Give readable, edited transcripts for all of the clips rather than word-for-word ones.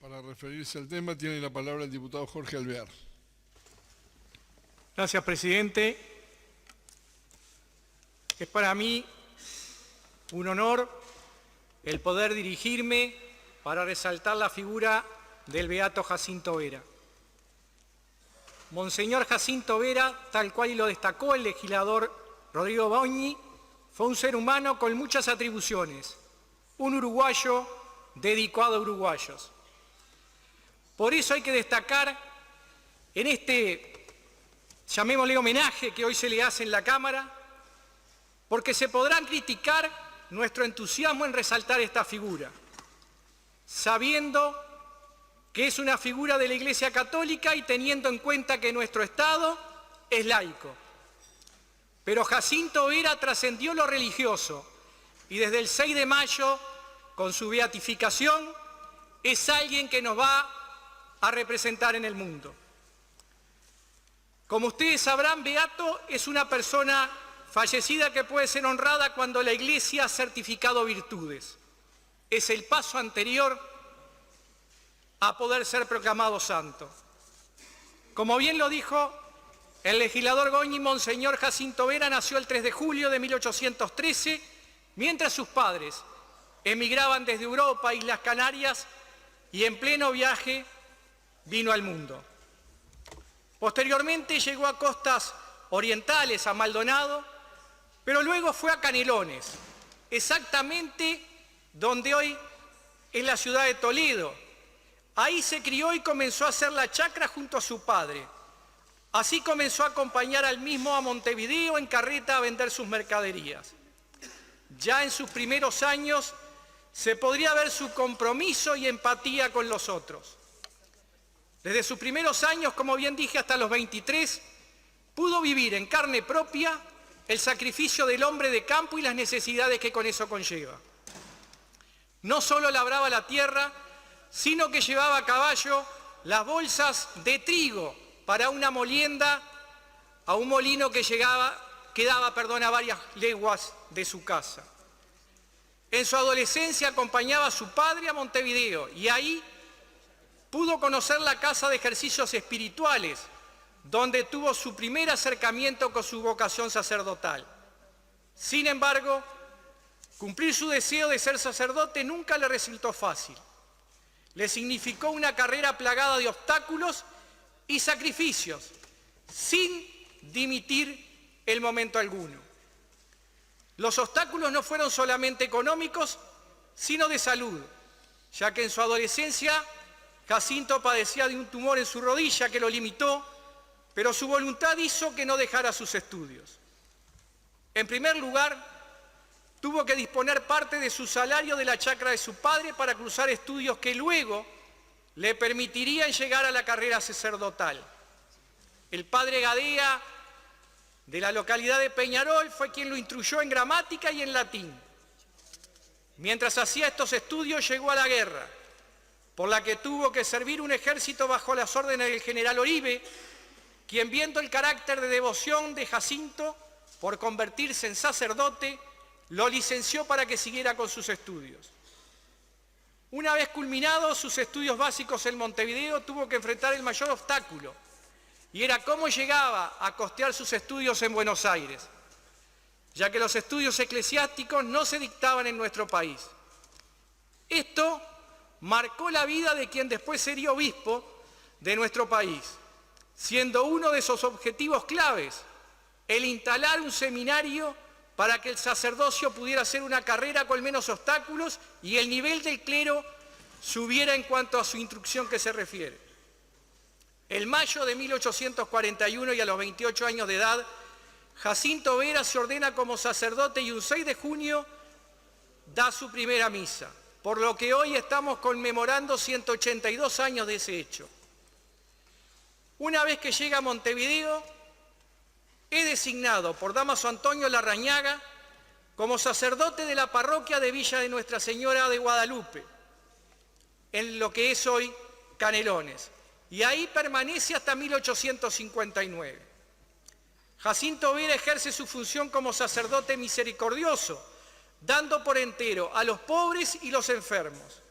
Para referirse al tema, tiene la palabra el diputado Jorge Alvear. Gracias, presidente. Es para mí un honor el poder dirigirme para resaltar la figura del beato Jacinto Vera. Monseñor Jacinto Vera, tal cual y lo destacó el legislador Rodrigo Goñi, fue un ser humano con muchas atribuciones, un uruguayo dedicado a uruguayos. Por eso hay que destacar en este, llamémosle homenaje que hoy se le hace en la Cámara, porque se podrán criticar nuestro entusiasmo en resaltar esta figura, sabiendo que es una figura de la Iglesia Católica y teniendo en cuenta que nuestro Estado es laico. Pero Jacinto Vera trascendió lo religioso y desde el 6 de mayo, con su beatificación, es alguien que nos va a representar en el mundo. Como ustedes sabrán, beato es una persona fallecida que puede ser honrada cuando la Iglesia ha certificado virtudes. Es el paso anterior a poder ser proclamado santo. Como bien lo dijo el legislador Goñi, Monseñor Jacinto Vera nació el 3 de julio de 1813, mientras sus padres emigraban desde Europa, Islas Canarias, y en pleno viaje vino al mundo. Posteriormente llegó a costas orientales, a Maldonado, pero luego fue a Canelones, exactamente donde hoy es la ciudad de Toledo. Ahí se crió y comenzó a hacer la chacra junto a su padre. Así comenzó a acompañar al mismo a Montevideo en carreta a vender sus mercaderías. Ya en sus primeros años se podría ver su compromiso y empatía con los otros. Desde sus primeros años, como bien dije, hasta los 23, pudo vivir en carne propia el sacrificio del hombre de campo y las necesidades que con eso conlleva. No solo labraba la tierra, sino que llevaba a caballo las bolsas de trigo para una molienda a un molino que quedaba a varias leguas de su casa. En su adolescencia acompañaba a su padre a Montevideo y ahí pudo conocer la casa de ejercicios espirituales, donde tuvo su primer acercamiento con su vocación sacerdotal. Sin embargo, cumplir su deseo de ser sacerdote nunca le resultó fácil. Le significó una carrera plagada de obstáculos y sacrificios, sin dimitir en momento alguno. Los obstáculos no fueron solamente económicos, sino de salud, ya que en su adolescencia Jacinto padecía de un tumor en su rodilla que lo limitó, pero su voluntad hizo que no dejara sus estudios. En primer lugar, tuvo que disponer parte de su salario de la chacra de su padre para cursar estudios que luego le permitirían llegar a la carrera sacerdotal. El padre Gadea, de la localidad de Peñarol, fue quien lo instruyó en gramática y en latín. Mientras hacía estos estudios llegó a la guerra, por la que tuvo que servir un ejército bajo las órdenes del general Oribe, quien viendo el carácter de devoción de Jacinto por convertirse en sacerdote, lo licenció para que siguiera con sus estudios. Una vez culminados sus estudios básicos en Montevideo, tuvo que enfrentar el mayor obstáculo, y era cómo llegaba a costear sus estudios en Buenos Aires, ya que los estudios eclesiásticos no se dictaban en nuestro país. Esto marcó la vida de quien después sería obispo de nuestro país, siendo uno de sus objetivos claves el instalar un seminario para que el sacerdocio pudiera ser una carrera con menos obstáculos y el nivel del clero subiera en cuanto a su instrucción que se refiere. En mayo de 1841 y a los 28 años de edad, Jacinto Vera se ordena como sacerdote y un 6 de junio da su primera misa, por lo que hoy estamos conmemorando 182 años de ese hecho. Una vez que llega a Montevideo, es designado por Dámaso Antonio Larrañaga como sacerdote de la parroquia de Villa de Nuestra Señora de Guadalupe, en lo que es hoy Canelones, y ahí permanece hasta 1859. Jacinto Vera ejerce su función como sacerdote misericordioso, dando por entero a los pobres y los enfermos.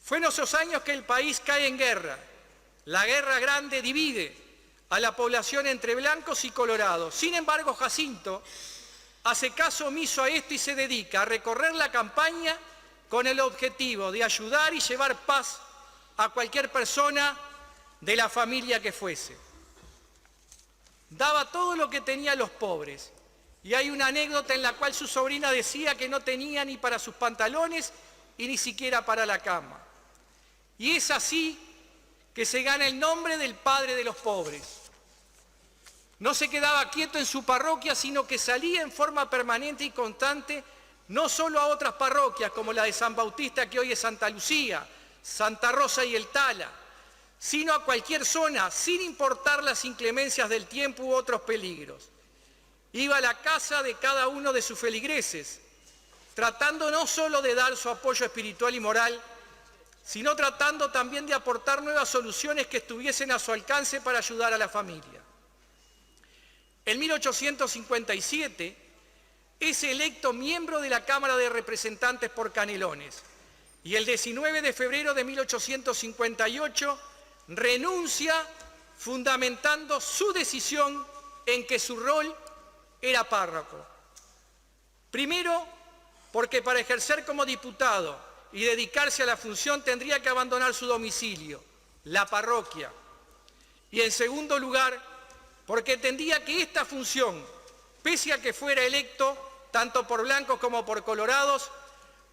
Fue en esos años que el país cae en guerra. La Guerra Grande divide a la población entre blancos y colorados. Sin embargo, Jacinto hace caso omiso a esto y se dedica a recorrer la campaña con el objetivo de ayudar y llevar paz a cualquier persona de la familia que fuese. Daba todo lo que tenía a los pobres. Y hay una anécdota en la cual su sobrina decía que no tenía ni para sus pantalones y ni siquiera para la cama. Y es así que se gana el nombre del padre de los pobres. No se quedaba quieto en su parroquia, sino que salía en forma permanente y constante, no solo a otras parroquias como la de San Bautista, que hoy es Santa Lucía, Santa Rosa y el Tala, sino a cualquier zona, sin importar las inclemencias del tiempo u otros peligros. Iba a la casa de cada uno de sus feligreses, tratando no solo de dar su apoyo espiritual y moral, sino tratando también de aportar nuevas soluciones que estuviesen a su alcance para ayudar a la familia. En 1857 es electo miembro de la Cámara de Representantes por Canelones y el 19 de febrero de 1858 renuncia fundamentando su decisión en que su rol era párroco. Primero, porque para ejercer como diputado y dedicarse a la función tendría que abandonar su domicilio, la parroquia. Y en segundo lugar, porque entendía que esta función, pese a que fuera electo tanto por blancos como por colorados,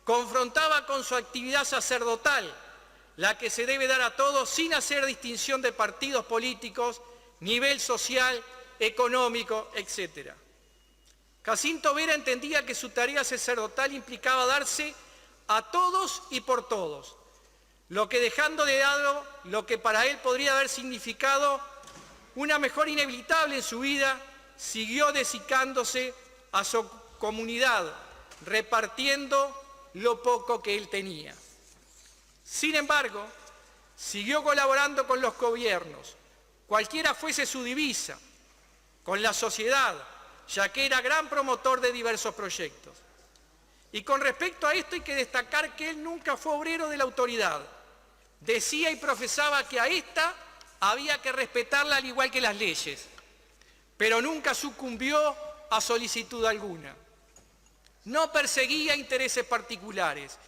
confrontaba con su actividad sacerdotal, la que se debe dar a todos sin hacer distinción de partidos políticos, nivel social, económico, etc. Jacinto Vera entendía que su tarea sacerdotal implicaba darse a todos y por todos, lo que dejando de lado lo que para él podría haber significado una mejora inevitable en su vida, siguió dedicándose a su comunidad, repartiendo lo poco que él tenía. Sin embargo, siguió colaborando con los gobiernos, cualquiera fuese su divisa, con la sociedad, ya que era gran promotor de diversos proyectos. Y con respecto a esto hay que destacar que él nunca fue obrero de la autoridad. Decía y profesaba que a esta había que respetarla al igual que las leyes, pero nunca sucumbió a solicitud alguna. No perseguía intereses particulares,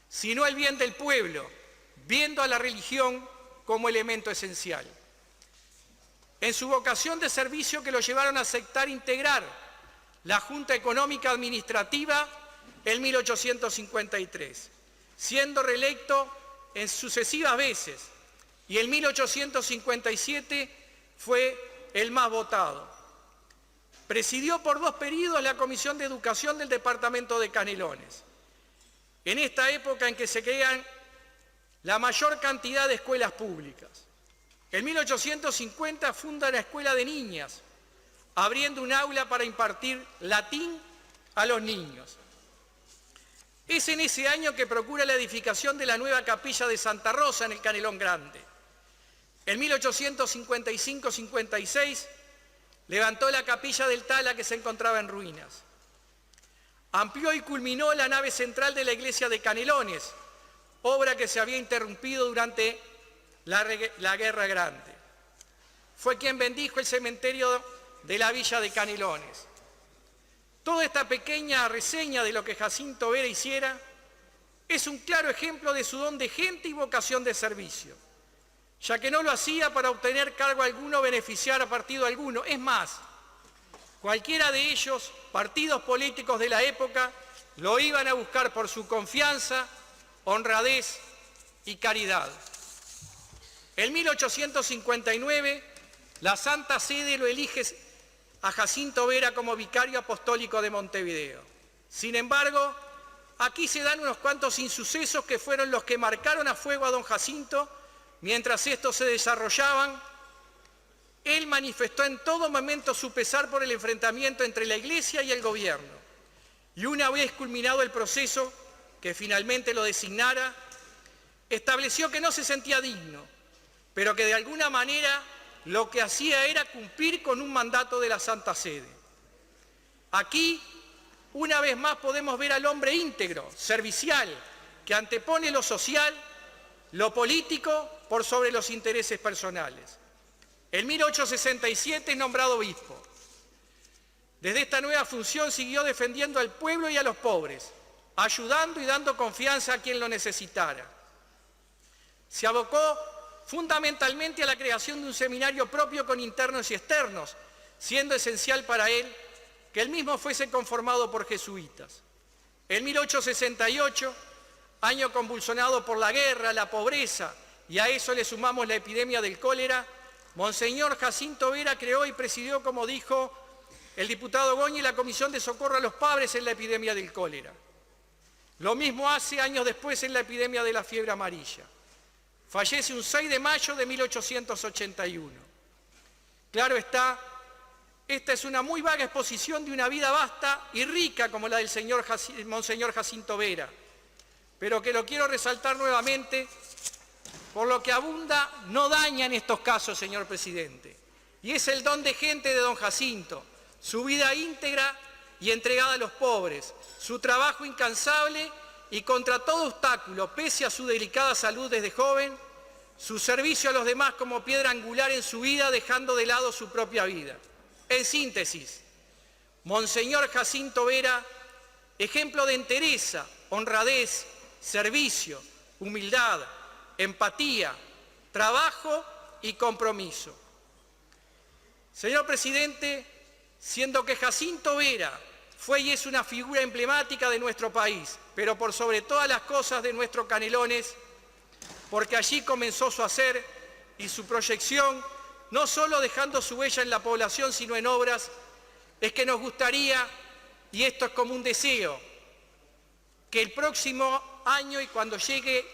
sino el bien del pueblo, viendo a la religión como elemento esencial. En su vocación de servicio que lo llevaron a aceptar integrar la Junta Económica Administrativa en 1853, siendo reelecto en sucesivas veces, y en 1857 fue el más votado. Presidió por 2 períodos la Comisión de Educación del Departamento de Canelones. En esta época en que se crean la mayor cantidad de escuelas públicas. En 1850 funda la Escuela de Niñas, abriendo un aula para impartir latín a los niños. Es en ese año que procura la edificación de la nueva capilla de Santa Rosa en el Canelón Grande. En 1855-56 levantó la capilla del Tala que se encontraba en ruinas. Amplió y culminó la nave central de la iglesia de Canelones, obra que se había interrumpido durante la Guerra Grande. Fue quien bendijo el cementerio de la villa de Canelones. Toda esta pequeña reseña de lo que Jacinto Vera hiciera es un claro ejemplo de su don de gente y vocación de servicio, ya que no lo hacía para obtener cargo alguno o beneficiar a partido alguno. Es más, cualquiera de ellos, partidos políticos de la época, lo iban a buscar por su confianza, honradez y caridad. En 1859, la Santa Sede lo elige a Jacinto Vera como vicario apostólico de Montevideo. Sin embargo, aquí se dan unos cuantos insucesos que fueron los que marcaron a fuego a don Jacinto. Mientras estos se desarrollaban, él manifestó en todo momento su pesar por el enfrentamiento entre la Iglesia y el gobierno. Y una vez culminado el proceso, que finalmente lo designara, estableció que no se sentía digno, pero que de alguna manera lo que hacía era cumplir con un mandato de la Santa Sede. Aquí, una vez más, podemos ver al hombre íntegro, servicial, que antepone lo social lo político por sobre los intereses personales. En 1867 es nombrado obispo. Desde esta nueva función siguió defendiendo al pueblo y a los pobres, ayudando y dando confianza a quien lo necesitara. Se abocó fundamentalmente a la creación de un seminario propio con internos y externos, siendo esencial para él que el mismo fuese conformado por jesuitas. En 1868, año convulsionado por la guerra, la pobreza, y a eso le sumamos la epidemia del cólera, Monseñor Jacinto Vera creó y presidió, como dijo el diputado Goñi, la Comisión de Socorro a los Pobres en la epidemia del cólera. Lo mismo hace años después en la epidemia de la fiebre amarilla. Fallece un 6 de mayo de 1881. Claro está, esta es una muy vaga exposición de una vida vasta y rica como la del Monseñor Jacinto Vera, pero que lo quiero resaltar nuevamente, por lo que abunda no daña en estos casos, señor presidente, y es el don de gente de don Jacinto, su vida íntegra y entregada a los pobres, su trabajo incansable y contra todo obstáculo, pese a su delicada salud desde joven, su servicio a los demás como piedra angular en su vida, dejando de lado su propia vida. En síntesis, Monseñor Jacinto Vera, ejemplo de entereza, honradez, servicio, humildad, empatía, trabajo y compromiso. Señor presidente, siendo que Jacinto Vera fue y es una figura emblemática de nuestro país, pero por sobre todas las cosas de nuestro Canelones, porque allí comenzó su hacer y su proyección, no solo dejando su huella en la población, sino en obras, es que nos gustaría, y esto es como un deseo, que el próximo año y cuando llegue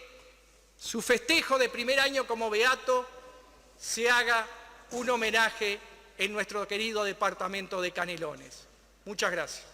su festejo de primer año como beato, se haga un homenaje en nuestro querido departamento de Canelones. Muchas gracias.